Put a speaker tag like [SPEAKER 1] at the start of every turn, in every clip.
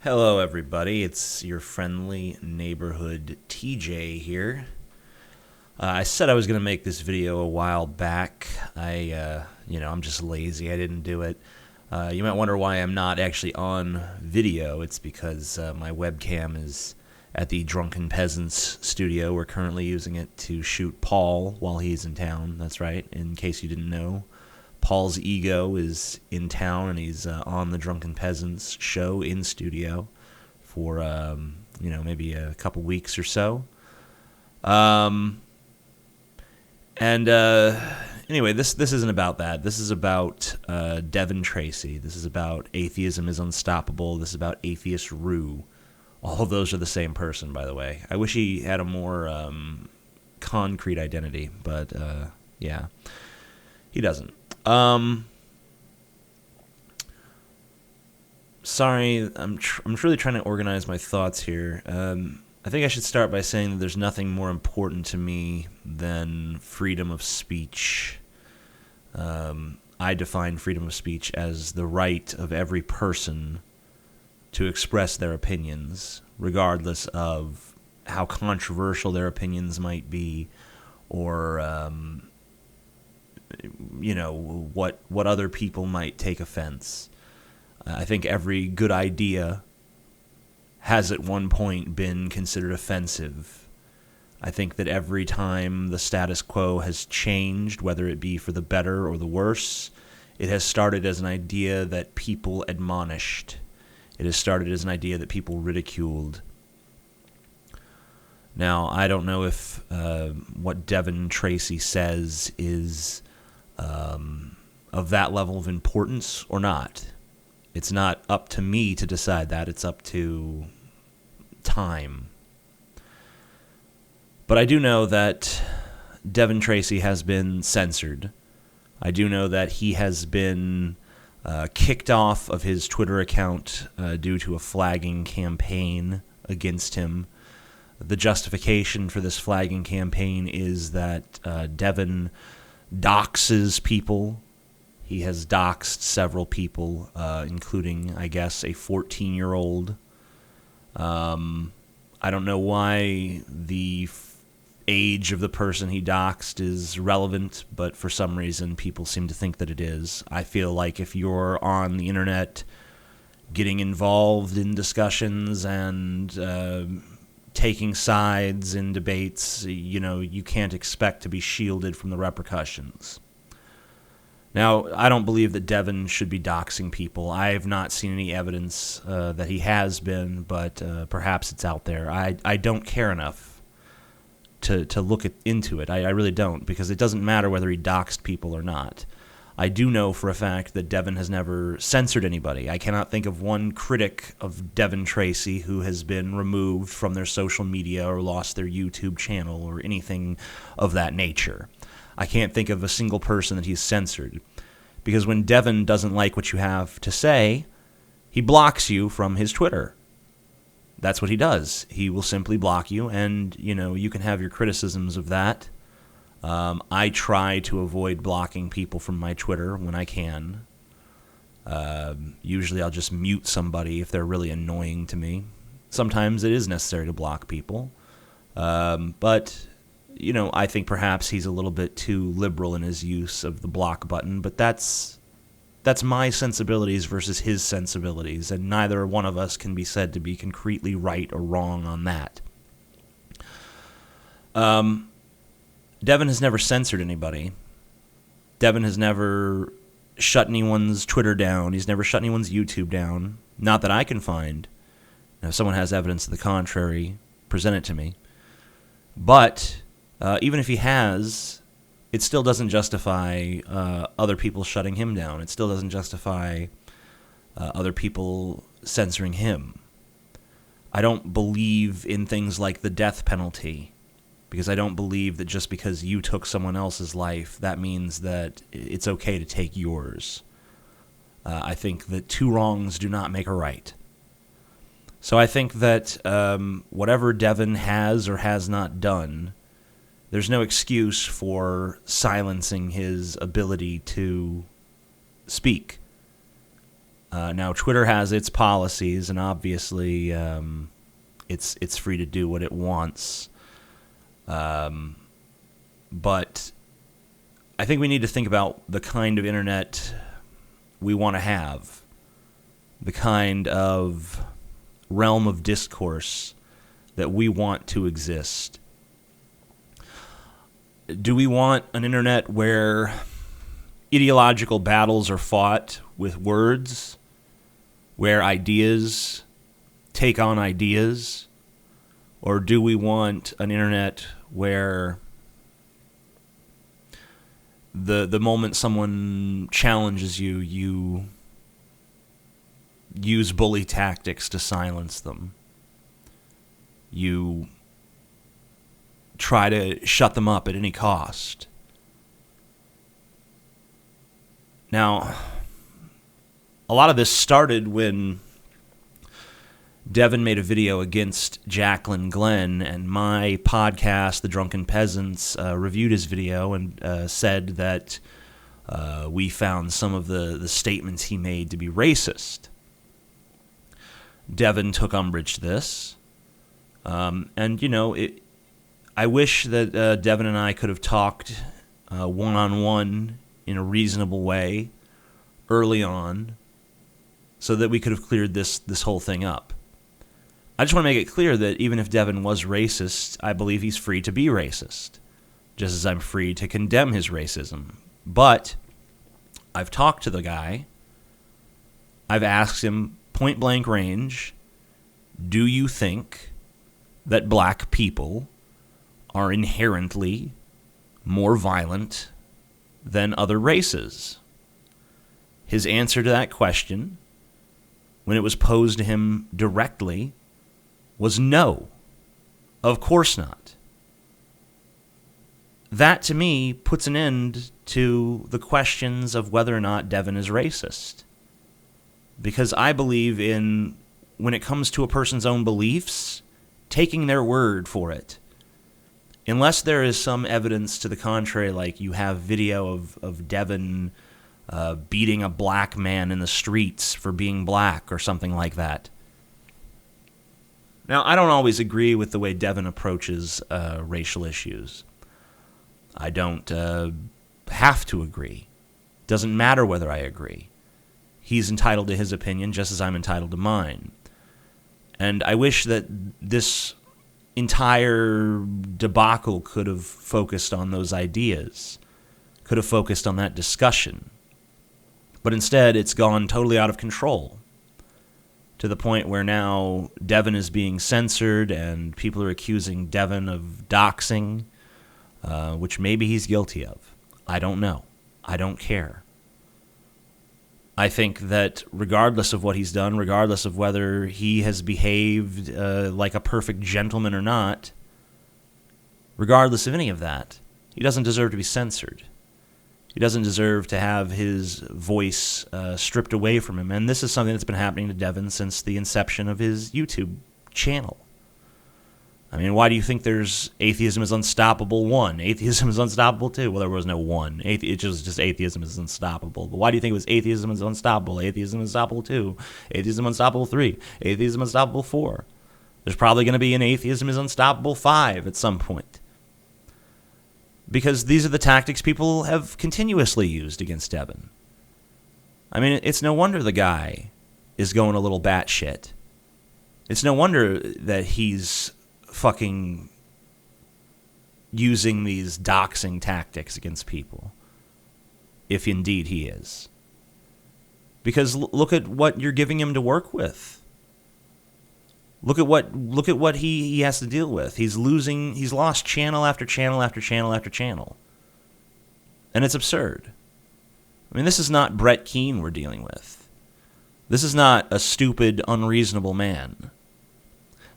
[SPEAKER 1] Hello, everybody. It's your friendly neighborhood TJ here. I said I was going to make this video a while back. I'm just lazy. I didn't do it. You might wonder why I'm not actually on video. It's because my webcam is at the Drunken Peasants studio. We're currently using it to shoot Paul while he's in town. That's right, in case you didn't know. Paul's ego is in town, and he's on the Drunken Peasants show in studio for, maybe a couple weeks or so. Anyway, this isn't about that. This is about Devon Tracy. This is about Atheism is Unstoppable. This is about Atheist Rue. All of those are the same person, by the way. I wish he had a more concrete identity, but yeah, he doesn't. Sorry, I'm truly trying to organize my thoughts here. I think I should start by saying that there's nothing more important to me than freedom of speech. I define freedom of speech as the right of every person to express their opinions, regardless of how controversial their opinions might be, or what other people might take offense. I think every good idea has at one point been considered offensive. I think that every time the status quo has changed, whether it be for the better or the worse, it has started as an idea that people admonished. It has started as an idea that people ridiculed. Now, I don't know if what Devon Tracy says is of that level of importance or not. It's not up to me to decide that. It's up to time. But I do know that Devon Tracy has been censored. I do know that he has been kicked off of his Twitter account due to a flagging campaign against him. The justification for this flagging campaign is that Devon doxes people. He has doxed several people, including, I guess, a 14-year-old. I don't know why the age of the person he doxed is relevant, but for some reason people seem to think that it is. I feel like if you're on the internet getting involved in discussions and taking sides in debates, you can't expect to be shielded from the repercussions. Now, I don't believe that Devin should be doxing people. I have not seen any evidence that he has been, but perhaps it's out there. I don't care enough to look into it. I really don't, because it doesn't matter whether he doxed people or not. I do know for a fact that Devin has never censored anybody. I cannot think of one critic of Devon Tracy who has been removed from their social media or lost their YouTube channel or anything of that nature. I can't think of a single person that he's censored. Because when Devin doesn't like what you have to say, he blocks you from his Twitter. That's what he does. He will simply block you, and, you can have your criticisms of that. I try to avoid blocking people from my Twitter when I can. Usually I'll just mute somebody if they're really annoying to me. Sometimes it is necessary to block people. But I think perhaps he's a little bit too liberal in his use of the block button, but that's my sensibilities versus his sensibilities, and neither one of us can be said to be concretely right or wrong on that. Devin has never censored anybody. Devin has never shut anyone's Twitter down. He's never shut anyone's YouTube down. Not that I can find. Now, if someone has evidence to the contrary, present it to me. But even if he has, it still doesn't justify other people shutting him down. It still doesn't justify other people censoring him. I don't believe in things like the death penalty, because I don't believe that just because you took someone else's life, that means that it's okay to take yours. I think that two wrongs do not make a right. So I think that whatever Devin has or has not done, there's no excuse for silencing his ability to speak. Now, Twitter has its policies, and obviously it's free to do what it wants. But I think we need to think about the kind of internet we want to have, the kind of realm of discourse that we want to exist. Do we want an internet where ideological battles are fought with words, where ideas take on ideas? Or do we want an internet where the moment someone challenges you, you use bully tactics to silence them? You try to shut them up at any cost. Now, a lot of this started when Devin made a video against Jacqueline Glenn, and my podcast, The Drunken Peasants, reviewed his video and said that we found some of the statements he made to be racist. Devin took umbrage to this. And, you know, I wish that Devin and I could have talked one-on-one in a reasonable way early on so that we could have cleared this whole thing up. I just want to make it clear that even if Devin was racist, I believe he's free to be racist, just as I'm free to condemn his racism. But I've talked to the guy. I've asked him point-blank range, do you think that black people are inherently more violent than other races? His answer to that question, when it was posed to him directly, was no. Of course not. That, to me, puts an end to the questions of whether or not Devin is racist. Because I believe in, when it comes to a person's own beliefs, taking their word for it. Unless there is some evidence to the contrary, like you have video of Devin beating a black man in the streets for being black or something like that. Now, I don't always agree with the way Devin approaches racial issues. I don't have to agree. Doesn't matter whether I agree. He's entitled to his opinion just as I'm entitled to mine. And I wish that this entire debacle could have focused on those ideas, could have focused on that discussion. But instead, it's gone totally out of control, to the point where now Devin is being censored and people are accusing Devin of doxing, which maybe he's guilty of. I don't know. I don't care. I think that regardless of what he's done, regardless of whether he has behaved like a perfect gentleman or not, regardless of any of that, he doesn't deserve to be censored. He doesn't deserve to have his voice stripped away from him. And this is something that's been happening to Devin since the inception of his YouTube channel. I mean, why do you think there's Atheism is Unstoppable 1, Atheism is Unstoppable 2? Well, there was no 1. It was just Atheism is Unstoppable. But why do you think it was Atheism is Unstoppable, Atheism is Unstoppable 2, Atheism Unstoppable 3, Atheism Unstoppable 4? There's probably going to be an Atheism is Unstoppable 5 at some point. Because these are the tactics people have continuously used against Devin. I mean, it's no wonder the guy is going a little batshit. It's no wonder that he's fucking using these doxing tactics against people, if indeed he is. Because look at what you're giving him to work with. Look at what he has to deal with. He's lost channel after channel after channel after channel. And it's absurd. I mean, this is not Brett Keane we're dealing with. This is not a stupid, unreasonable man.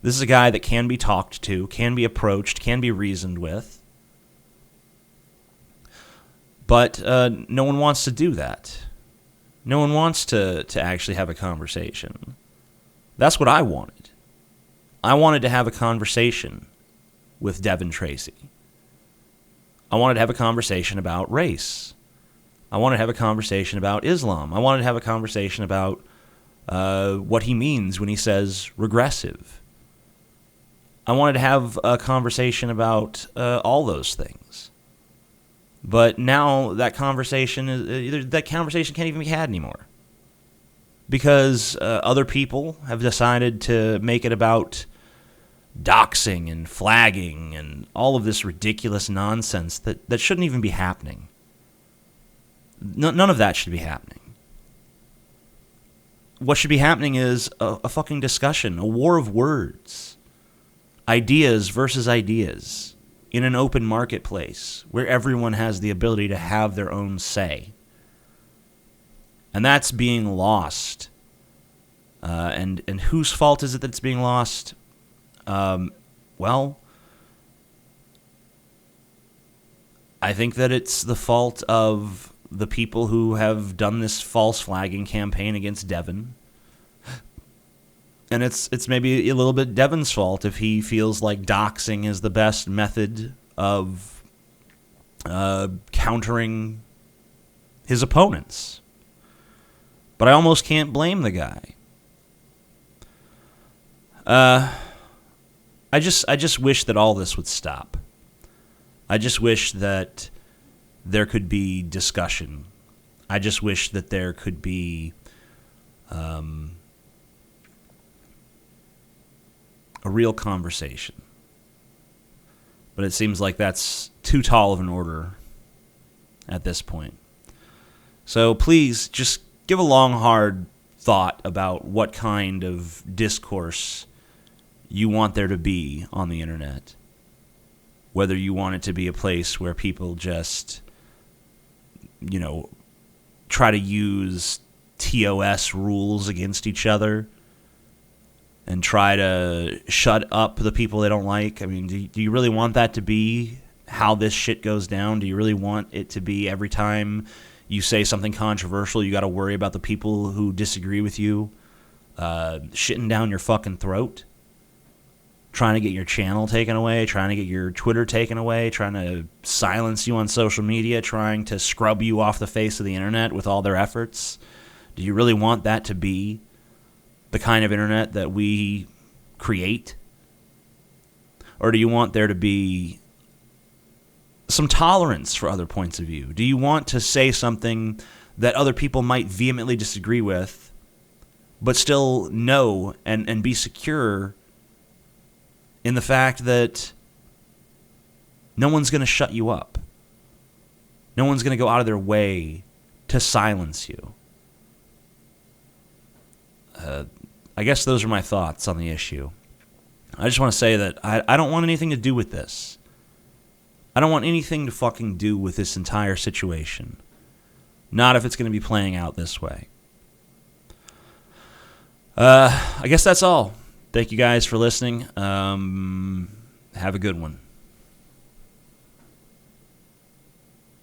[SPEAKER 1] This is a guy that can be talked to, can be approached, can be reasoned with. But no one wants to do that. No one wants to actually have a conversation. That's what I wanted. I wanted to have a conversation with Devon Tracy. I wanted to have a conversation about race. I wanted to have a conversation about Islam. I wanted to have a conversation about what he means when he says regressive. I wanted to have a conversation about all those things. But now that conversation can't even be had anymore. Because other people have decided to make it about doxing and flagging and all of this ridiculous nonsense that shouldn't even be happening. None of that should be happening. What should be happening is a fucking discussion, a war of words. Ideas versus ideas in an open marketplace where everyone has the ability to have their own say. And that's being lost. And whose fault is it that it's being lost? Well, I think that it's the fault of the people who have done this false flagging campaign against Devin. And it's maybe a little bit Devin's fault if he feels like doxing is the best method of countering his opponents. But I almost can't blame the guy. I just wish that all this would stop. I just wish that there could be discussion. I just wish that there could be a real conversation. But it seems like that's too tall of an order at this point. So please just give a long, hard thought about what kind of discourse you want there to be on the internet. Whether you want it to be a place where people just, try to use TOS rules against each other and try to shut up the people they don't like. I mean, do you really want that to be how this shit goes down? Do you really want it to be every time you say something controversial, you got to worry about the people who disagree with you shitting down your fucking throat? Trying to get your channel taken away, trying to get your Twitter taken away, trying to silence you on social media, trying to scrub you off the face of the internet with all their efforts? Do you really want that to be the kind of internet that we create? Or do you want there to be some tolerance for other points of view? Do you want to say something that other people might vehemently disagree with, but still know and be secure in the fact that no one's going to shut you up? No one's going to go out of their way to silence you. I guess those are my thoughts on the issue. I just want to say that I don't want anything to do with this. I don't want anything to fucking do with this entire situation. Not if it's going to be playing out this way. I guess that's all. Thank you guys for listening. Have a good one.